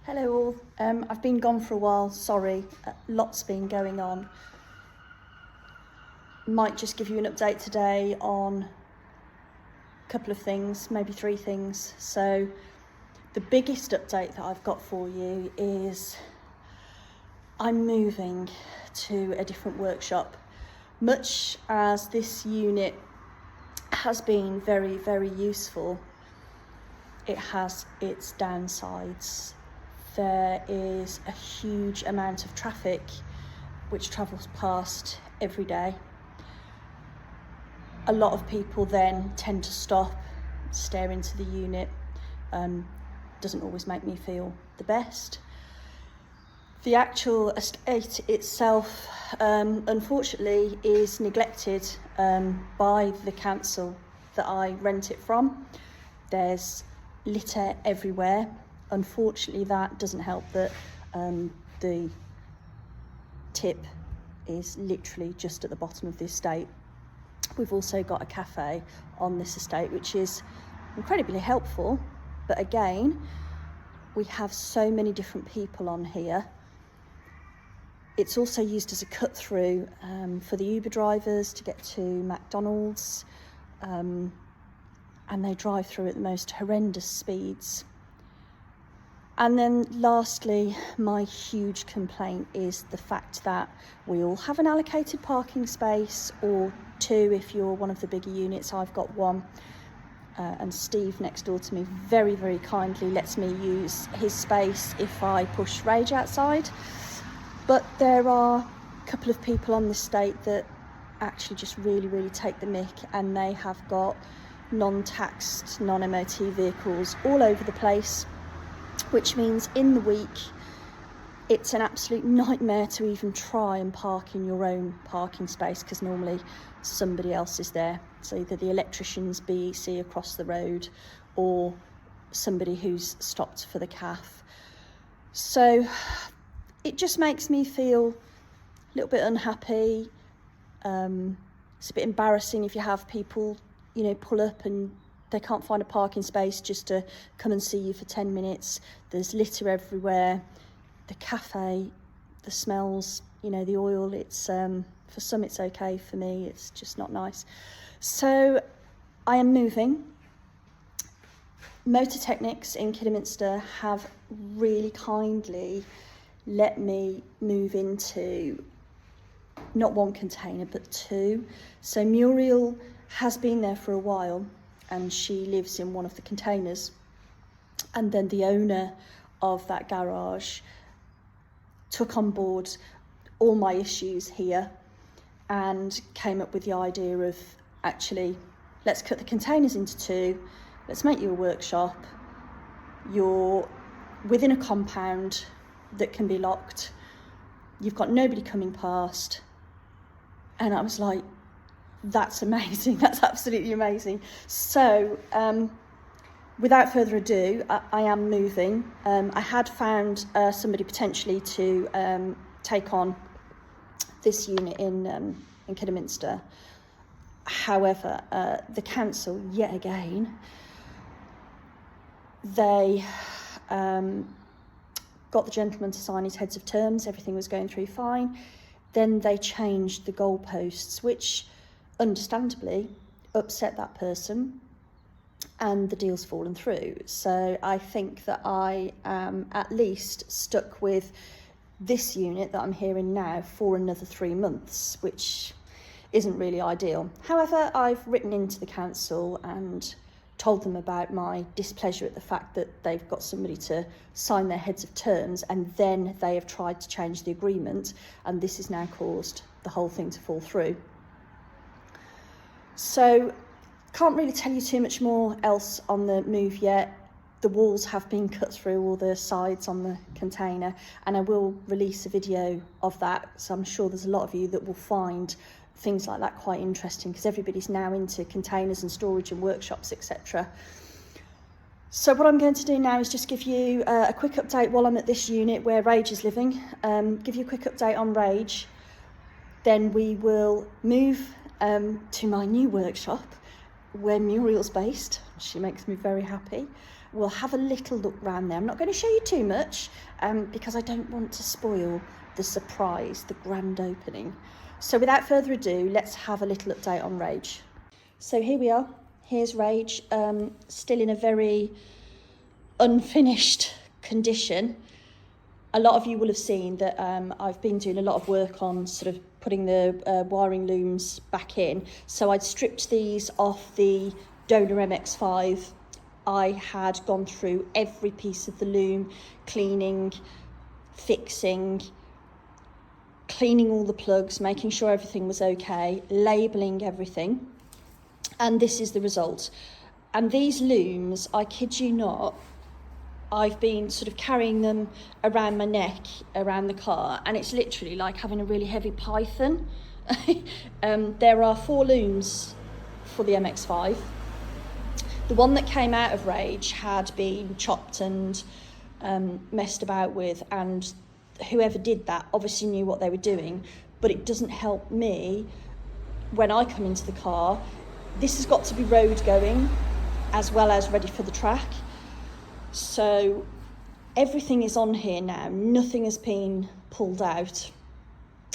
Hello all, I've been gone for a while, sorry, lots been going on. Might just give you an update today on a couple of things, maybe three things. So the biggest update that I've got for you is I'm moving to a different workshop. Much as this unit has been very, very useful, it has its downsides. There is a huge amount of traffic which travels past every day. A lot of people then tend to stop, stare into the unit. Doesn't always make me feel the best. The actual estate itself, unfortunately, is neglected by the council that I rent it from. There's litter everywhere. Unfortunately, that doesn't help that the tip is literally just at the bottom of the estate. We've also got a cafe on this estate, which is incredibly helpful. But again, we have so many different people on here. It's also used as a cut through for the Uber drivers to get to McDonald's. And they drive through at the most horrendous speeds. And then lastly, my huge complaint is the fact that we all have an allocated parking space, or two if you're one of the bigger units. I've got one, and Steve next door to me very, very kindly lets me use his space if I push rage outside. But there are a couple of people on the estate that actually just really, really take the mick, and they have got non-taxed, non-MOT vehicles all over the place, which means in the week it's an absolute nightmare to even try and park in your own parking space, because normally somebody else is there. So either the electrician's BEC across the road or somebody who's stopped for the CAF. So it just makes me feel a little bit unhappy. It's a bit embarrassing if you have people, you know, pull up and they can't find a parking space just to come and see you for 10 minutes. There's litter everywhere. The cafe, the smells, you know, the oil, it's for some it's okay, for me it's just not nice. So I am moving. Motor Technics in Kidderminster have really kindly let me move into not one container but two. So Muriel has been there for a while, and she lives in one of the containers. And then the owner of that garage took on board all my issues here and came up with the idea of, actually, let's cut the containers into two, let's make you a workshop. You're within a compound that can be locked. You've got nobody coming past. And I was like, that's amazing. That's absolutely amazing. So without further ado, I am moving. I had found somebody potentially to take on this unit in Kidderminster. However, the council, yet again, they got the gentleman to sign his heads of terms. Everything was going through fine. Then they changed the goalposts, which understandably upset that person, and the deal's fallen through. So I think that I am at least stuck with this unit that I'm here in now for another 3 months, which isn't really ideal. However, I've written into the council and told them about my displeasure at the fact that they've got somebody to sign their heads of terms, and then they have tried to change the agreement, and this has now caused the whole thing to fall through. So can't really tell you too much more else on the move yet. The walls have been cut through, all the sides on the container, and I will release a video of that. So I'm sure there's a lot of you that will find things like that quite interesting, because everybody's now into containers and storage and workshops, etc. So what I'm going to do now is just give you a quick update while I'm at this unit where Rage is living. Give you a quick update on Rage. Then we will move to my new workshop where Muriel's based. She makes me very happy. we'll have a little look round there. I'm not going to show you too much because I don't want to spoil the surprise, the grand opening. So without further ado, let's have a little update on Rage. So here we are. Here's Rage, still in a very unfinished condition. A lot of you will have seen that I've been doing a lot of work on sort of putting the wiring looms back in. So I'd stripped these off the donor MX5. I had gone through every piece of the loom, cleaning, fixing, cleaning all the plugs, making sure everything was okay, labelling everything. And this is the result. And these looms, I kid you not, I've been sort of carrying them around my neck, around the car, and it's literally like having a really heavy python. There are 4 looms for the MX5. The one that came out of Rage had been chopped and messed about with, and whoever did that obviously knew what they were doing, but it doesn't help me when I come into the car. This has got to be road going as well as ready for the track. So everything is on here now, nothing has been pulled out.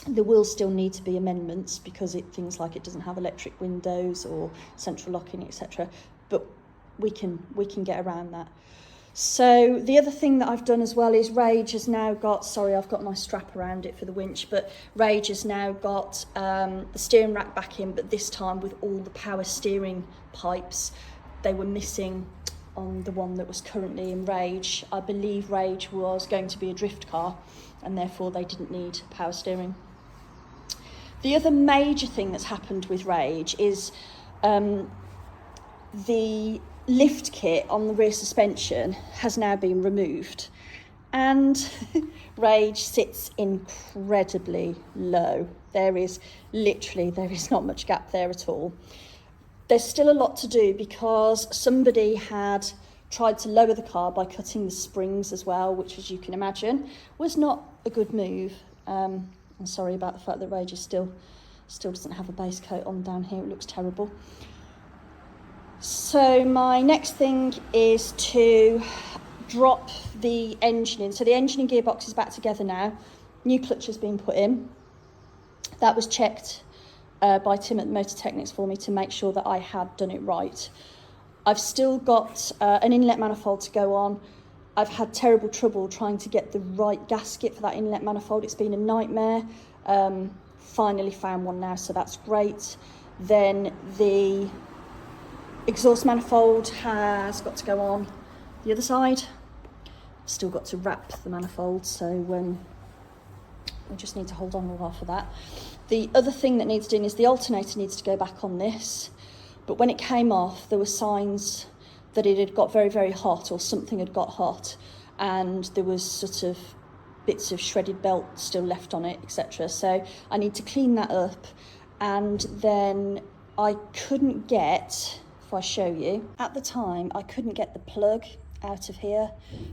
There will still need to be amendments because things like it doesn't have electric windows or central locking, etc. But we can get around that. So the other thing that I've done as well is Rage has now got, sorry, I've got my strap around it for the winch, but Rage has now got the steering rack back in, but this time with all the power steering pipes. They were missing on the one that was currently in Rage. I believe Rage was going to be a drift car and therefore they didn't need power steering. The other major thing that's happened with Rage is the lift kit on the rear suspension has now been removed, and Rage sits incredibly low. There is not much gap there at all. There's still a lot to do because somebody had tried to lower the car by cutting the springs as well, which, as you can imagine, was not a good move. I'm sorry about the fact that Rage still doesn't have a base coat on down here. It looks terrible. So my next thing is to drop the engine in. So the engine and gearbox is back together now. New clutch has been put in. That was checked by Tim at Motor Technics for me to make sure that I had done it right. I've still got an inlet manifold to go on. I've had terrible trouble trying to get the right gasket for that inlet manifold. It's been a nightmare. Finally found one now, so that's great. Then the exhaust manifold has got to go on the other side. Still got to wrap the manifold, so we just need to hold on a while for that. The other thing that needs doing is the alternator needs to go back on this, but when it came off there were signs that it had got very, very hot, or something had got hot, and there was sort of bits of shredded belt still left on it, etc. So I need to clean that up. And then I couldn't get, if I show you, at the time I couldn't get the plug out of here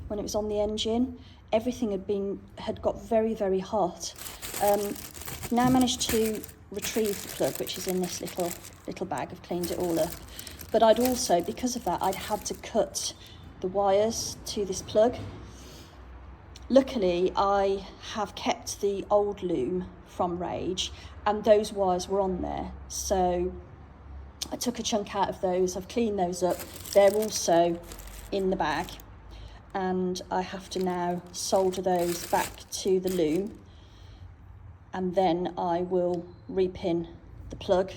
when it was on the engine. Everything had got very, very hot. Now managed to retrieve the plug, which is in this little bag. I've cleaned it all up, but I'd also, because of that, I'd had to cut the wires to this plug. Luckily I have kept the old loom from Rage and those wires were on there, so I took a chunk out of those. I've cleaned those up. They're also in the bag, and I have to now solder those back to the loom, and then I will repin the plug.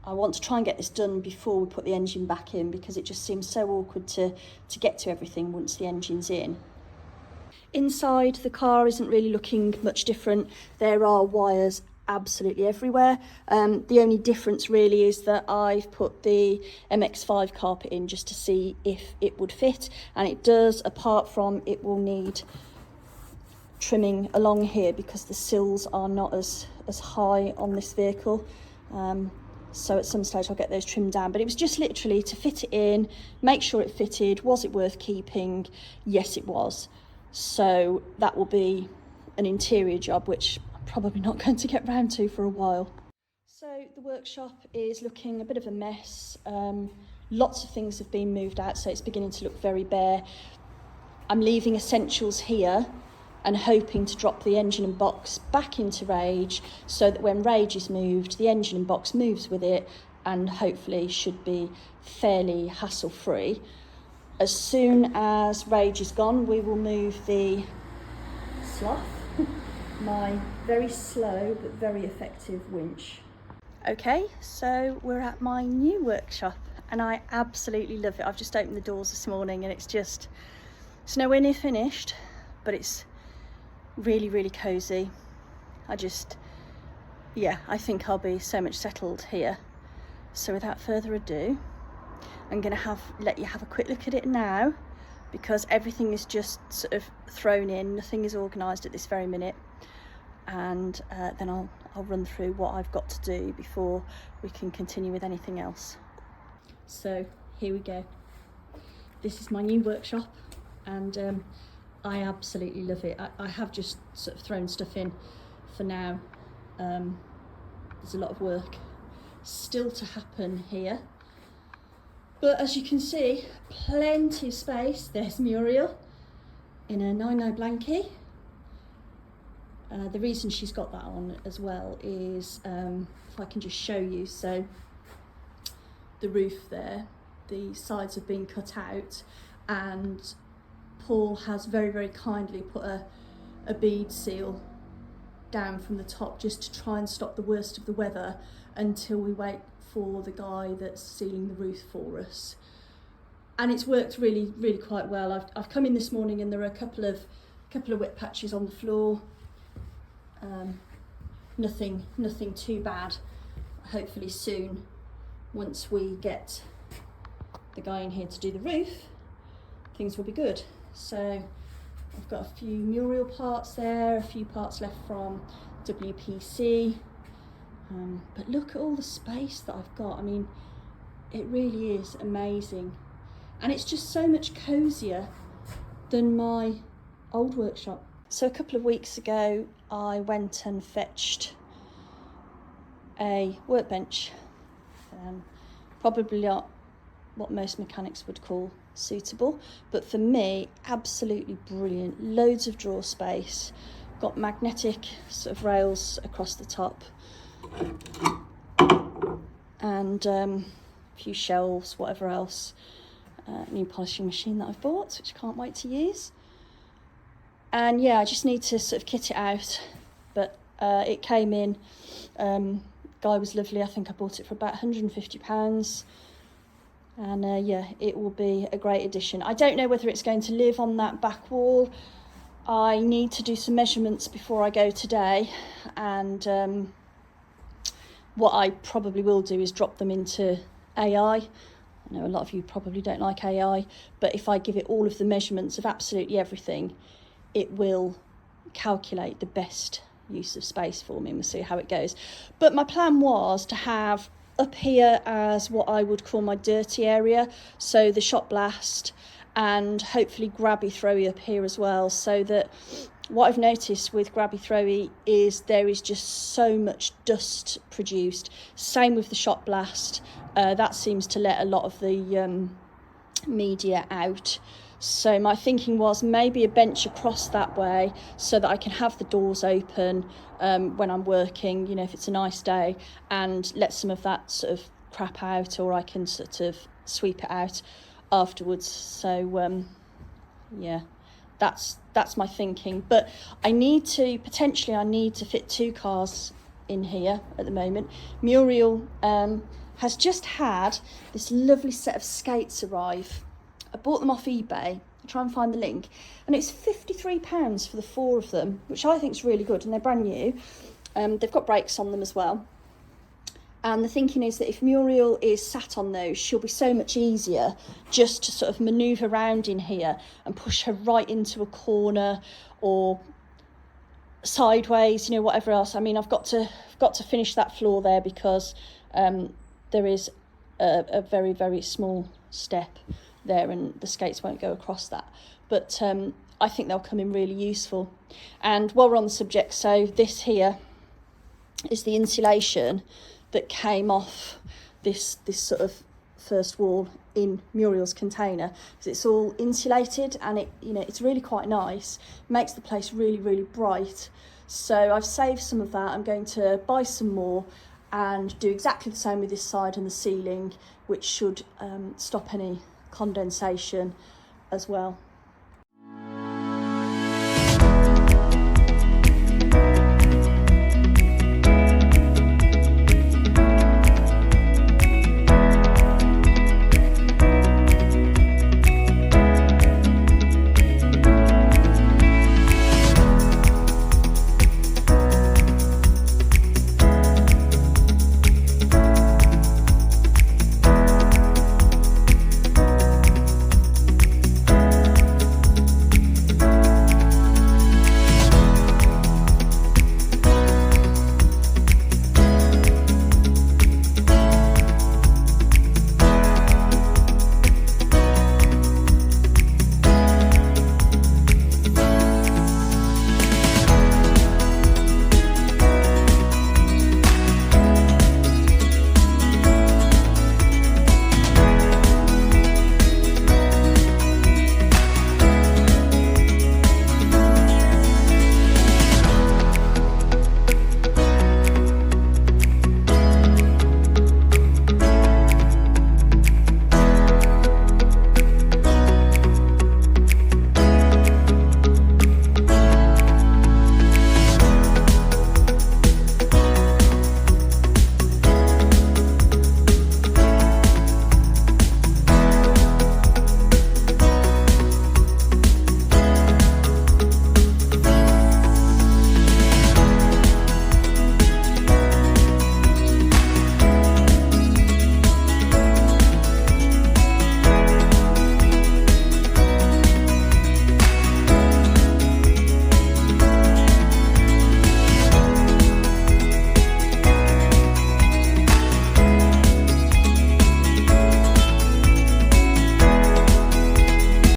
I want to try and get this done before we put the engine back in, because it just seems so awkward to get to everything once the engine's in. Inside, the car isn't really looking much different. There are wires absolutely everywhere. The only difference really is that I've put the MX5 carpet in just to see if it would fit, and it does, apart from it will need trimming along here because the sills are not as high on this vehicle. So at some stage I'll get those trimmed down, but it was just literally to fit it in, make sure it fitted. Was it worth keeping? Yes, it was. So that will be an interior job, which I'm probably not going to get round to for a while. So the workshop is looking a bit of a mess. Lots of things have been moved out, so it's beginning to look very bare. I'm leaving essentials here and hoping to drop the engine and box back into Rage, so that when Rage is moved, the engine and box moves with it, and hopefully should be fairly hassle-free. As soon as Rage is gone, we will move the Sloth, my very slow but very effective winch. Okay, so we're at my new workshop and I absolutely love it. I've just opened the doors this morning and it's nowhere near finished, but it's really, really cosy. I think I'll be so much settled here. So without further ado, I'm going to let you have a quick look at it now, because everything is just sort of thrown in, nothing is organised at this very minute, and then I'll run through what I've got to do before we can continue with anything else. So here we go. This is my new workshop, and I absolutely love it. I have just sort of thrown stuff in for now. There's a lot of work still to happen here, but as you can see, plenty of space. There's Muriel in a 9-9 blankie. The reason she's got that on as well is, if I can just show you, so the roof there, the sides have been cut out, and Paul has very, very kindly put a bead seal down from the top just to try and stop the worst of the weather until we wait for the guy that's sealing the roof for us. And it's worked really, really quite well. I've come in this morning and there are a couple of wet patches on the floor. Nothing too bad. Hopefully soon, once we get the guy in here to do the roof, things will be good. So I've got a few Muriel parts there, a few parts left from WPC. But look at all the space that I've got. I mean, it really is amazing. And it's just so much cosier than my old workshop. So a couple of weeks ago, I went and fetched a workbench. Probably not what most mechanics would call suitable, but for me, absolutely brilliant. Loads of drawer space, got magnetic sort of rails across the top, and a few shelves, whatever else. New polishing machine that I've bought, which I can't wait to use. And yeah, I just need to sort of kit it out, but it came in. Guy was lovely. I think I bought it for about £150. And yeah, it will be a great addition. I don't know whether it's going to live on that back wall. I need to do some measurements before I go today, and what I probably will do is drop them into AI. I know a lot of you probably don't like AI, but if I give it all of the measurements of absolutely everything, it will calculate the best use of space for me, and we'll see how it goes. But my plan was to have up here as what I would call my dirty area, so the shot blast, and hopefully grabby throwy up here as well, so that what I've noticed with grabby throwy is there is just so much dust produced. Same with the shot blast, that seems to let a lot of the media out. So my thinking was maybe a bench across that way so that I can have the doors open when I'm working, you know, if it's a nice day, and let some of that sort of crap out, or I can sort of sweep it out afterwards. So yeah, that's my thinking. But I need to fit 2 cars in here at the moment. Muriel has just had this lovely set of skates arrive. I bought them off eBay. I'll try and find the link, and it's £53 for the 4 of them, which I think is really good, and they're brand new. They've got brakes on them as well, and the thinking is that if Muriel is sat on those, she'll be so much easier just to sort of manoeuvre around in here and push her right into a corner or sideways, you know, whatever else. I mean, I've got to finish that floor there because there is a very, very small step there, and the skates won't go across that, but I think they'll come in really useful. And while we're on the subject, so this here is the insulation that came off this sort of first wall in Muriel's container, because it's all insulated and it, you know, it's really quite nice. It makes the place really, really bright. So I've saved some of that. I'm going to buy some more and do exactly the same with this side and the ceiling, which should stop any condensation as well.